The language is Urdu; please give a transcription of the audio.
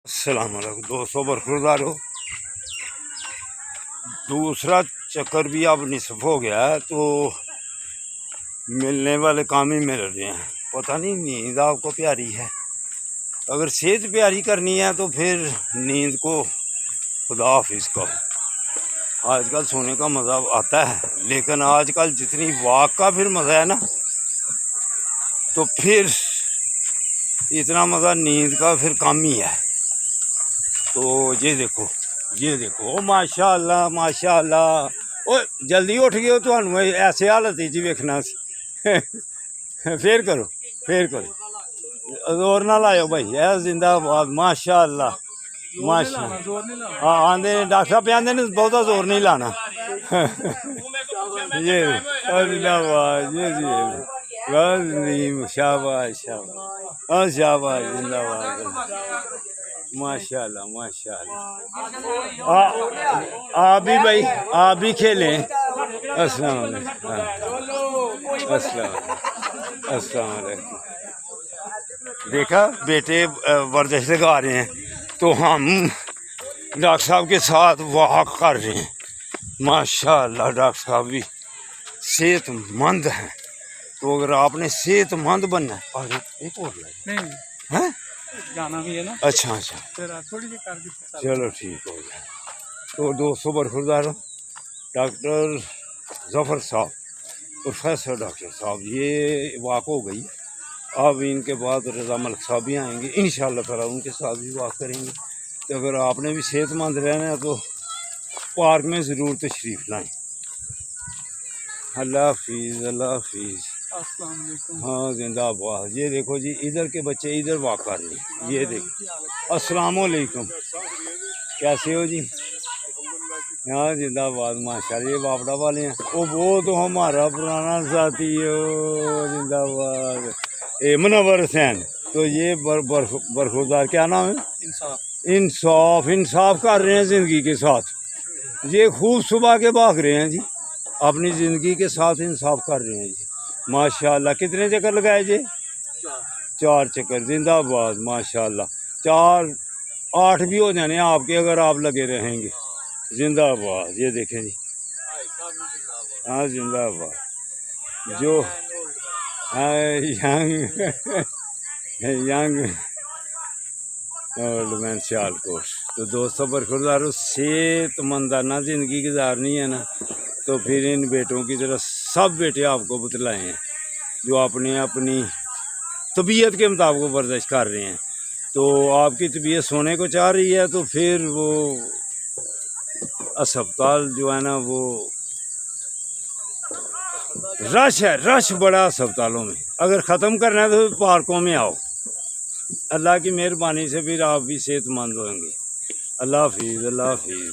السلام علیکم دوستوں، برخوردار ہو۔ دوسرا چکر بھی اب نصف ہو گیا ہے تو ملنے والے کام ہی مل رہے ہیں۔ پتہ نہیں نیند آپ کو پیاری ہے، اگر صحت پیاری کرنی ہے تو پھر نیند کو خدا حافظ کہو۔ آج کل سونے کا مزہ آتا ہے، لیکن آج کل جتنی واک کا پھر مزہ ہے نا، تو پھر اتنا مزہ نیند کا پھر کم ہی ہے۔ تو یہ دیکھو ماشاء اللہ ماشاء اللہ، او جلدی اٹھ گئے ہو، تو ایسے حالت جی ویکھنا پھر کرو زور نہ لائیو بھائی، اے زندہ باد ماشاء اللہ ماشاء اللہ۔ ہاں آدھے ڈاکٹر صاحب پہ آدھے بہتا زور نہیں لانا۔ یہ زندہ باد، یہ شاباش شاباش شاباش، زندہ باد ماشاء اللہ ماشاء اللہ۔ آپ بھی بھائی، آپ بھی کھیلیں۔ السلام علیکم، السلام علیکم۔ دیکھا بیٹے ورزش لگا رہے ہیں تو ہم ڈاکٹر صاحب کے ساتھ واک کر رہے ہیں۔ ماشاء اللہ ڈاکٹر صاحب بھی صحت مند ہیں، تو اگر آپ نے صحت مند بننا ہے، ایک اور لائے جانا بھی ہے نا۔ اچھا چلو ٹھیک ہو گیا۔ تو دوستوں برخوردار ڈاکٹر ظفر صاحب، پروفیسر ڈاکٹر صاحب، یہ واک ہو گئی۔ اب ان کے بعد رضا ملک صاحب بھی آئیں گے انشاءاللہ تعالیٰ، ان کے ساتھ بھی واک کریں گے۔ تو اگر آپ نے بھی صحت مند رہنا ہے تو پارک میں ضرور تشریف لائیں۔ اللہ حافظ، اللہ حافظ۔ السلام علیکم۔ ہاں زندہ باد۔ یہ دیکھو جی، ادھر کے بچے ادھر واک کر رہے ہیں، یہ دیکھو۔ السلام علیکم، کیسے ہو جی؟ ہاں زندہ باد ماشاء اللہ۔ یہ باپڑا والے ہیں، وہ تو ہمارا پرانا ساتھی ہو، زندہ باد۔ منور حسین، تو یہ برخوردار کیا نام ہے؟ انصاف کر رہے ہیں زندگی کے ساتھ۔ یہ خوب صبح کے بھاگ رہے ہیں جی، اپنی زندگی کے ساتھ انصاف کر رہے ہیں جی ماشاء اللہ۔ کتنے چکر لگائے جی؟ 4 چکر، زندہ باد ماشاء اللہ۔ 4 8 بھی ہو جانے آپ کے اگر آپ لگے رہیں گے، زندہ باد۔ یہ دیکھیں جی، ہاں زندہ باد۔ جو ینگ اولڈ مین سیالکوٹ۔ تو دوستوں برخورداروں، صحت مندانہ زندگی گزارنی ہے نا، تو پھر ان بیٹوں کی طرح سب بیٹے آپ کو بتلائے ہیں جو اپنی طبیعت کے مطابق ورزش کر رہے ہیں۔ تو آپ کی طبیعت سونے کو چاہ رہی ہے تو پھر وہ اسپتال جو ہے نا، وہ رش بڑا اسپتالوں میں۔ اگر ختم کرنا ہے تو پارکوں میں آؤ۔ اللہ کی مہربانی سے پھر آپ بھی صحت مند ہوں گے۔ اللہ حافظ، اللہ حافظ۔